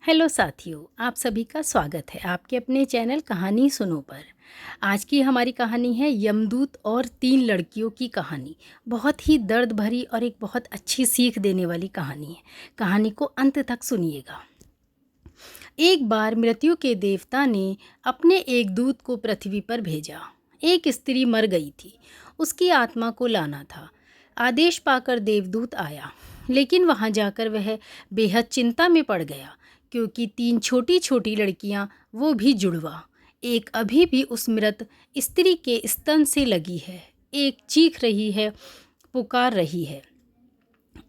Hello साथियों, आप सभी का स्वागत है आपके अपने चैनल कहानी सुनो पर। आज की हमारी कहानी है यमदूत और 3 लड़कियों की कहानी। बहुत ही दर्द भरी और एक बहुत अच्छी सीख देने वाली कहानी है। कहानी को अंत तक सुनिएगा। एक बार मृत्यु के देवता ने अपने एक दूत को पृथ्वी पर भेजा। एक स्त्री मर गई थी, उसकी आत्मा को लाना था। आदेश पाकर देवदूत आया, लेकिन वहां जाकर वह बेहद चिंता में पड़ गया, क्योंकि 3 छोटी छोटी लड़कियां, वो भी जुड़वा, एक अभी भी उस मृत स्त्री के स्तन से लगी है। एक चीख रही है, पुकार रही है,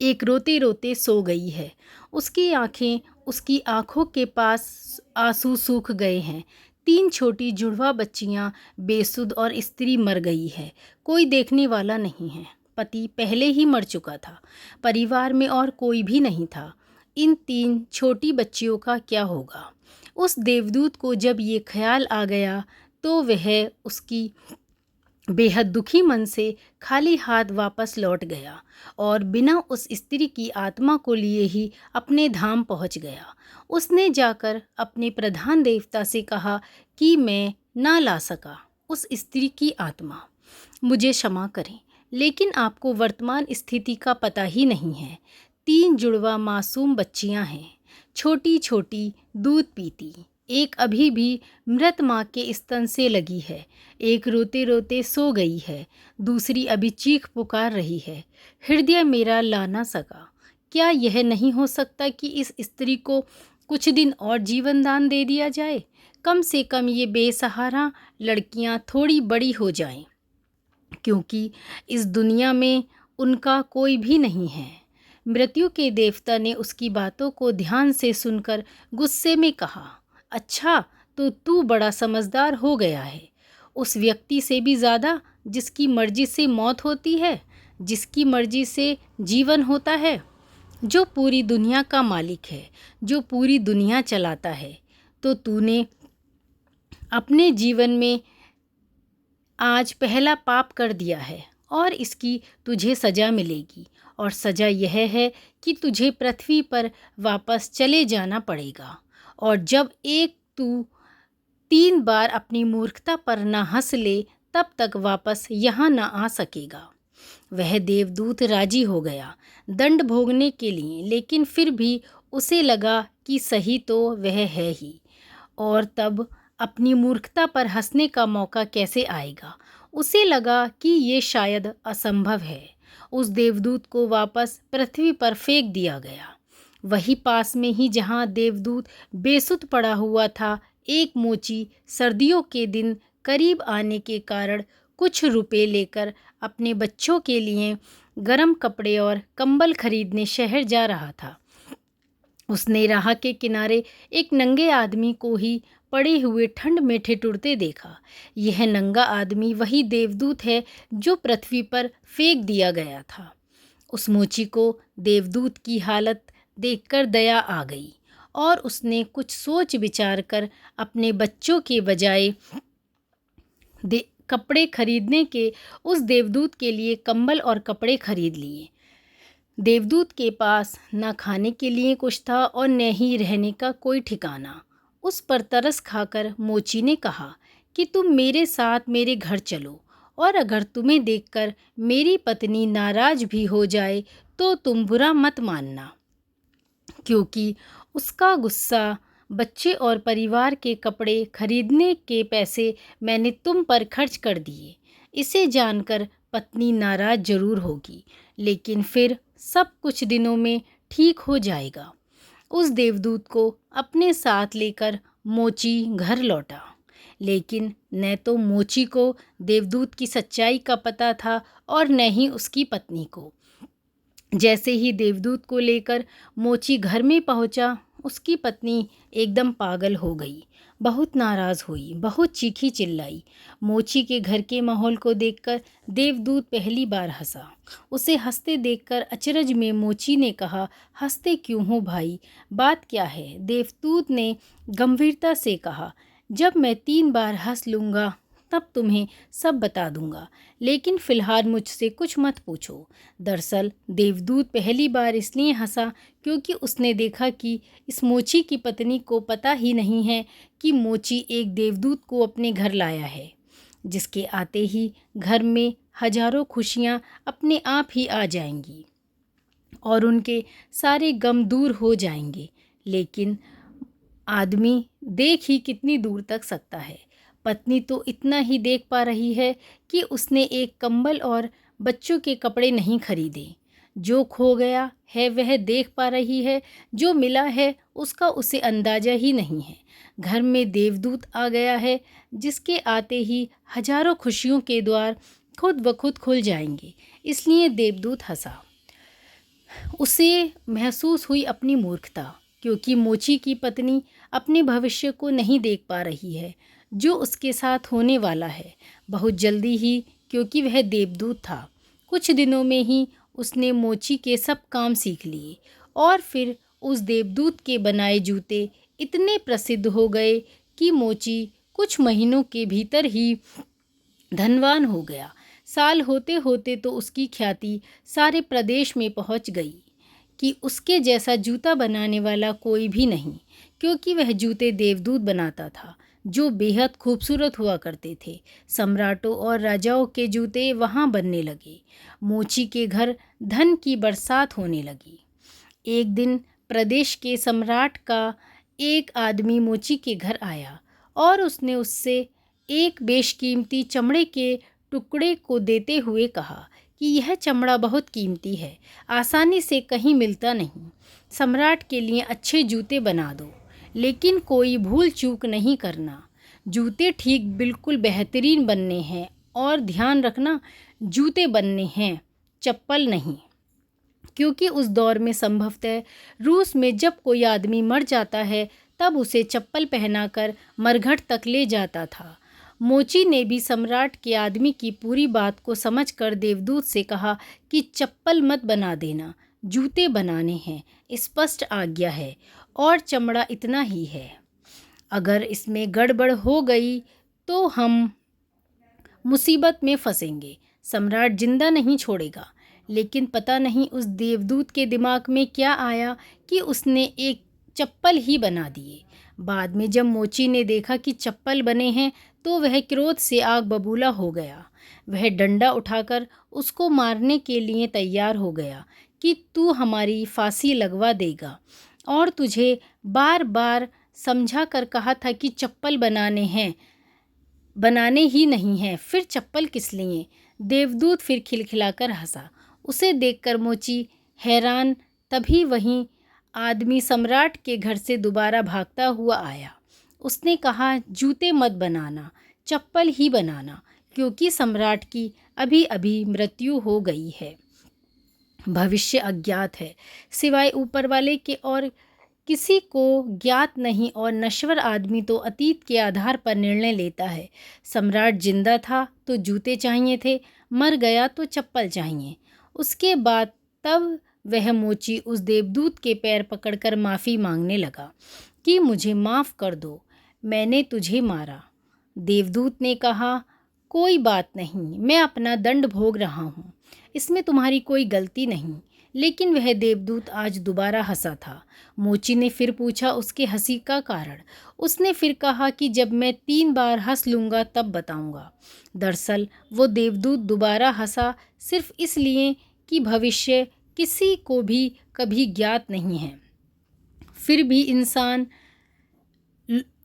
एक रोते रोते सो गई है। उसकी आंखों के पास आंसू सूख गए हैं। 3 छोटी जुड़वा बच्चियां बेसुध और स्त्री मर गई है। कोई देखने वाला नहीं है। पति पहले ही मर चुका था। परिवार में और कोई भी नहीं था। इन 3 छोटी बच्चियों का क्या होगा? उस देवदूत को जब ये ख्याल आ गया तो वह उसकी बेहद दुखी मन से खाली हाथ वापस लौट गया और बिना उस स्त्री की आत्मा को लिए ही अपने धाम पहुंच गया। उसने जाकर अपने प्रधान देवता से कहा कि मैं ना ला सका उस स्त्री की आत्मा, मुझे क्षमा करें, लेकिन आपको वर्तमान स्थिति का पता ही नहीं है। 3 जुड़वा मासूम बच्चियां हैं, छोटी छोटी, दूध पीती। एक अभी भी मृत माँ के स्तन से लगी है, एक रोते रोते सो गई है, दूसरी अभी चीख पुकार रही है। हृदय मेरा ला ना सका। क्या यह नहीं हो सकता कि इस स्त्री को कुछ दिन और जीवन दान दे दिया जाए? कम से कम ये बेसहारा लड़कियां थोड़ी बड़ी हो जाएं, क्योंकि इस दुनिया में उनका कोई भी नहीं है। मृत्यु के देवता ने उसकी बातों को ध्यान से सुनकर गुस्से में कहा, अच्छा, तो तू बड़ा समझदार हो गया है। उस व्यक्ति से भी ज़्यादा जिसकी मर्जी से मौत होती है, जिसकी मर्जी से जीवन होता है, जो पूरी दुनिया का मालिक है, जो पूरी दुनिया चलाता है। तो तूने अपने जीवन में आज पहला पाप कर दिया है और इसकी तुझे सज़ा मिलेगी। और सज़ा यह है कि तुझे पृथ्वी पर वापस चले जाना पड़ेगा। और जब एक तू 3 बार अपनी मूर्खता पर ना हंस ले, तब तक वापस यहाँ ना आ सकेगा। वह देवदूत राजी हो गया दंड भोगने के लिए, लेकिन फिर भी उसे लगा कि सही तो वह है ही, और तब अपनी मूर्खता पर हंसने का मौका कैसे आएगा? उसे लगा कि ये शायद असंभव है। उस देवदूत को वापस पृथ्वी पर फेंक दिया गया। वही पास में ही जहाँ देवदूत बेसुध पड़ा हुआ था, एक मोची सर्दियों के दिन करीब आने के कारण कुछ रुपए लेकर अपने बच्चों के लिए गर्म कपड़े और कंबल खरीदने शहर जा रहा था। उसने राह के किनारे एक नंगे आदमी को ही पड़े हुए ठंड में ठिठुरते देखा। यह नंगा आदमी वही देवदूत है जो पृथ्वी पर फेंक दिया गया था। उस मोची को देवदूत की हालत देखकर दया आ गई और उसने कुछ सोच विचार कर अपने बच्चों के बजाय कपड़े खरीदने के उस देवदूत के लिए कंबल और कपड़े खरीद लिए। देवदूत के पास न खाने के लिए कुछ था और न ही रहने का कोई ठिकाना। उस पर तरस खाकर मोची ने कहा कि तुम मेरे साथ मेरे घर चलो, और अगर तुम्हें देखकर मेरी पत्नी नाराज भी हो जाए तो तुम बुरा मत मानना, क्योंकि उसका गुस्सा बच्चे और परिवार के कपड़े खरीदने के पैसे मैंने तुम पर खर्च कर दिए। इसे जानकर पत्नी नाराज जरूर होगी, लेकिन फिर सब कुछ दिनों में ठीक हो जाएगा। उस देवदूत को अपने साथ लेकर मोची घर लौटा, लेकिन न तो मोची को देवदूत की सच्चाई का पता था और न ही उसकी पत्नी को। जैसे ही देवदूत को लेकर मोची घर में पहुंचा, उसकी पत्नी एकदम पागल हो गई, बहुत नाराज़ हुई, बहुत चीखी चिल्लाई। मोची के घर के माहौल को देखकर देवदूत पहली बार हंसा। उसे हंसते देखकर अचरज में मोची ने कहा, हंसते क्यों हो भाई, बात क्या है? देवदूत ने गंभीरता से कहा, जब मैं 3 बार हंस लूँगा तब तुम्हें सब बता दूंगा, लेकिन फ़िलहाल मुझसे कुछ मत पूछो। दरअसल देवदूत पहली बार इसलिए हंसा क्योंकि उसने देखा कि इस मोची की पत्नी को पता ही नहीं है कि मोची एक देवदूत को अपने घर लाया है, जिसके आते ही घर में हजारों खुशियाँ अपने आप ही आ जाएंगी और उनके सारे गम दूर हो जाएंगे। लेकिन आदमी देख ही कितनी दूर तक सकता है। पत्नी तो इतना ही देख पा रही है कि उसने एक कंबल और बच्चों के कपड़े नहीं खरीदे। जो खो गया है वह देख पा रही है, जो मिला है उसका उसे अंदाज़ा ही नहीं है। घर में देवदूत आ गया है, जिसके आते ही हजारों खुशियों के द्वार खुद ब खुद खुल जाएंगे। इसलिए देवदूत हंसा। उसे महसूस हुई अपनी मूर्खता, क्योंकि मोची की पत्नी अपने भविष्य को नहीं देख पा रही है, जो उसके साथ होने वाला है बहुत जल्दी ही, क्योंकि वह देवदूत था। कुछ दिनों में ही उसने मोची के सब काम सीख लिए और फिर उस देवदूत के बनाए जूते इतने प्रसिद्ध हो गए कि मोची कुछ महीनों के भीतर ही धनवान हो गया। साल होते होते तो उसकी ख्याति सारे प्रदेश में पहुंच गई कि उसके जैसा जूता बनाने वाला कोई भी नहीं, क्योंकि वह जूते देवदूत बनाता था, जो बेहद खूबसूरत हुआ करते थे। सम्राटों और राजाओं के जूते वहाँ बनने लगे। मोची के घर धन की बरसात होने लगी। एक दिन प्रदेश के सम्राट का एक आदमी मोची के घर आया और उसने उससे एक बेशकीमती चमड़े के टुकड़े को देते हुए कहा कि यह चमड़ा बहुत कीमती है, आसानी से कहीं मिलता नहीं। सम्राट के लिए अच्छे जूते बना दो, लेकिन कोई भूल चूक नहीं करना। जूते ठीक बिल्कुल बेहतरीन बनने हैं और ध्यान रखना, जूते बनने हैं, चप्पल नहीं। क्योंकि उस दौर में संभवतः रूस में जब कोई आदमी मर जाता है तब उसे चप्पल पहनाकर मरघट तक ले जाता था। मोची ने भी सम्राट के आदमी की पूरी बात को समझकर देवदूत से कहा कि चप्पल मत बना देना, जूते बनाने हैं, स्पष्ट आज्ञा है और चमड़ा इतना ही है। अगर इसमें गड़बड़ हो गई तो हम मुसीबत में फंसेंगे। सम्राट जिंदा नहीं छोड़ेगा। लेकिन पता नहीं उस देवदूत के दिमाग में क्या आया कि उसने एक चप्पल ही बना दिए। बाद में जब मोची ने देखा कि चप्पल बने हैं तो वह क्रोध से आग बबूला हो गया। वह डंडा उठाकर उसको मारने के लिए तैयार हो गया कि तू हमारी फांसी लगवा देगा, और तुझे बार बार समझा कर कहा था कि चप्पल बनाने ही नहीं है, फिर चप्पल किस लिए। देवदूत फिर खिलखिलाकर हंसा। उसे देखकर मोची हैरान। तभी वहीं आदमी सम्राट के घर से दोबारा भागता हुआ आया। उसने कहा, जूते मत बनाना, चप्पल ही बनाना, क्योंकि सम्राट की अभी अभी मृत्यु हो गई है। भविष्य अज्ञात है, सिवाय ऊपर वाले के और किसी को ज्ञात नहीं, और नश्वर आदमी तो अतीत के आधार पर निर्णय लेता है। सम्राट जिंदा था तो जूते चाहिए थे, मर गया तो चप्पल चाहिए। उसके बाद तब वह मोची उस देवदूत के पैर पकड़कर माफ़ी मांगने लगा कि मुझे माफ़ कर दो, मैंने तुझे मारा। देवदूत ने कहा, कोई बात नहीं, मैं अपना दंड भोग रहा हूँ, इसमें तुम्हारी कोई गलती नहीं। लेकिन वह देवदूत आज दोबारा हंसा था। मोची ने फिर पूछा उसके हंसी का कारण। उसने फिर कहा कि जब मैं 3 बार हंस लूँगा तब बताऊँगा। दरअसल वो देवदूत दोबारा हंसा सिर्फ इसलिए कि भविष्य किसी को भी कभी ज्ञात नहीं है। फिर भी इंसान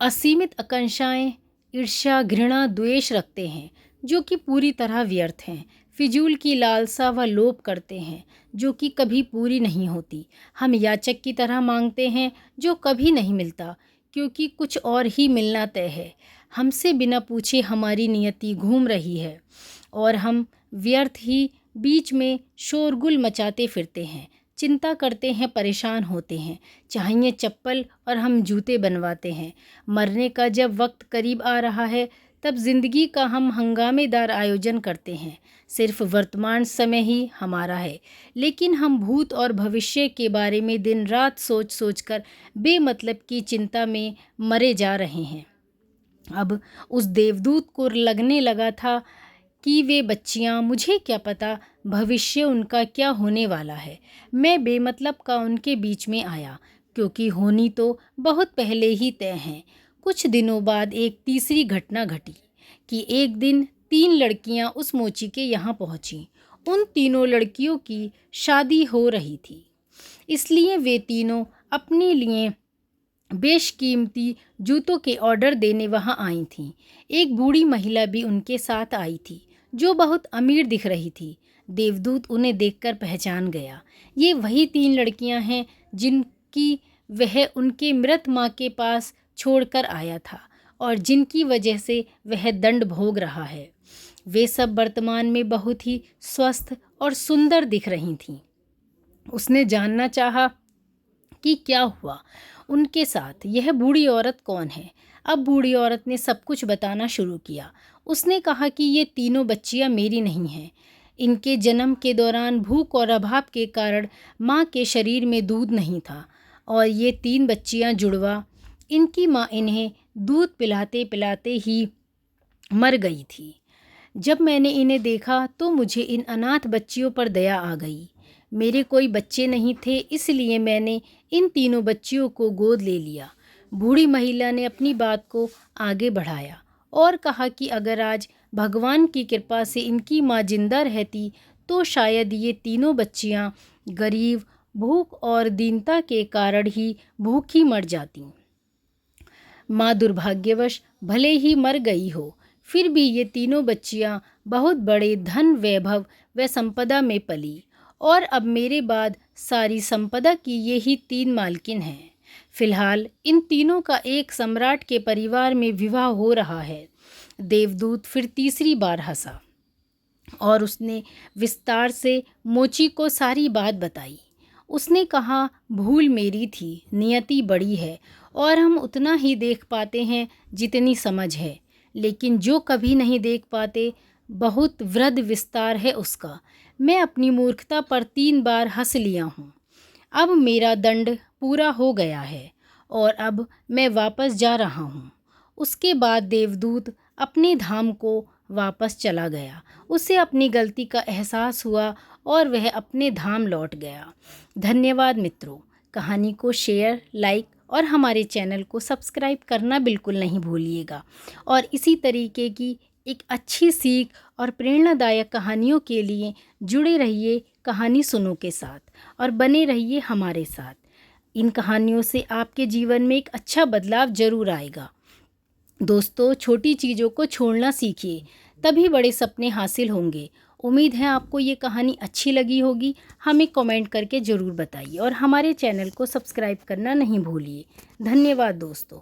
असीमित आकांक्षाएं, ईर्ष्या, घृणा, द्वेष रखते हैं जो कि पूरी तरह व्यर्थ हैं। फिजूल की लालसा व लोभ करते हैं जो कि कभी पूरी नहीं होती। हम याचक की तरह मांगते हैं जो कभी नहीं मिलता, क्योंकि कुछ और ही मिलना तय है। हमसे बिना पूछे हमारी नियति घूम रही है और हम व्यर्थ ही बीच में शोरगुल मचाते फिरते हैं, चिंता करते हैं, परेशान होते हैं। चाहिए चप्पल और हम जूते बनवाते हैं। मरने का जब वक्त करीब आ रहा है तब जिंदगी का हम हंगामेदार आयोजन करते हैं। सिर्फ वर्तमान समय ही हमारा है, लेकिन हम भूत और भविष्य के बारे में दिन रात सोच सोच कर बेमतलब की चिंता में मरे जा रहे हैं। अब उस देवदूत को लगने लगा था कि वे बच्चियां, मुझे क्या पता भविष्य उनका क्या होने वाला है। मैं बेमतलब का उनके बीच में आया, क्योंकि होनी तो बहुत पहले ही तय है। कुछ दिनों बाद एक तीसरी घटना घटी कि एक दिन 3 लड़कियां उस मोची के यहाँ पहुंचीं। उन तीनों लड़कियों की शादी हो रही थी, इसलिए वे तीनों अपने लिए बेशकीमती जूतों के ऑर्डर देने वहां आई थीं। एक बूढ़ी महिला भी उनके साथ आई थी, जो बहुत अमीर दिख रही थी। देवदूत उन्हें देखकर पहचान गया। ये वही 3 लड़कियां हैं जिनकी वह उनके मृत माँ के पास छोड़कर आया था और जिनकी वजह से वह दंड भोग रहा है। वे सब वर्तमान में बहुत ही स्वस्थ और सुंदर दिख रही थीं। उसने जानना चाहा कि क्या हुआ उनके साथ, यह बूढ़ी औरत कौन है। अब बूढ़ी औरत ने सब कुछ बताना शुरू किया। उसने कहा कि ये तीनों बच्चियां मेरी नहीं हैं। इनके जन्म के दौरान भूख और अभाव के कारण माँ के शरीर में दूध नहीं था और ये 3 बच्चियां जुड़वा, इनकी माँ इन्हें दूध पिलाते पिलाते ही मर गई थी। जब मैंने इन्हें देखा तो मुझे इन अनाथ बच्चियों पर दया आ गई। मेरे कोई बच्चे नहीं थे, इसलिए मैंने इन तीनों बच्चियों को गोद ले लिया। बूढ़ी महिला ने अपनी बात को आगे बढ़ाया और कहा कि अगर आज भगवान की कृपा से इनकी माँ जिंदा रहती तो शायद ये तीनों बच्चियाँ गरीब, भूख और दीनता के कारण ही भूखी मर जातीं। माँ दुर्भाग्यवश भले ही मर गई हो, फिर भी ये तीनों बच्चियाँ बहुत बड़े धन, वैभव व संपदा में पली और अब मेरे बाद सारी संपदा की यही 3 मालकिन हैं। फिलहाल इन तीनों का एक सम्राट के परिवार में विवाह हो रहा है। देवदूत फिर तीसरी बार हंसा और उसने विस्तार से मोची को सारी बात बताई। उसने कहा, भूल मेरी थी, नियति बड़ी है और हम उतना ही देख पाते हैं जितनी समझ है, लेकिन जो कभी नहीं देख पाते बहुत वृहद विस्तार है उसका। मैं अपनी मूर्खता पर 3 बार हंस लिया हूँ। अब मेरा दंड पूरा हो गया है और अब मैं वापस जा रहा हूँ। उसके बाद देवदूत अपने धाम को वापस चला गया। उसे अपनी गलती का एहसास हुआ और वह अपने धाम लौट गया। धन्यवाद मित्रों। कहानी को शेयर, लाइक और हमारे चैनल को सब्सक्राइब करना बिल्कुल नहीं भूलिएगा। और इसी तरीके की एक अच्छी सीख और प्रेरणादायक कहानियों के लिए जुड़े रहिए कहानी सुनो के साथ और बने रहिए हमारे साथ। इन कहानियों से आपके जीवन में एक अच्छा बदलाव ज़रूर आएगा। दोस्तों, छोटी चीज़ों को छोड़ना सीखिए, तभी बड़े सपने हासिल होंगे। उम्मीद है आपको ये कहानी अच्छी लगी होगी। हमें कमेंट करके ज़रूर बताइए और हमारे चैनल को सब्सक्राइब करना नहीं भूलिए। धन्यवाद दोस्तों।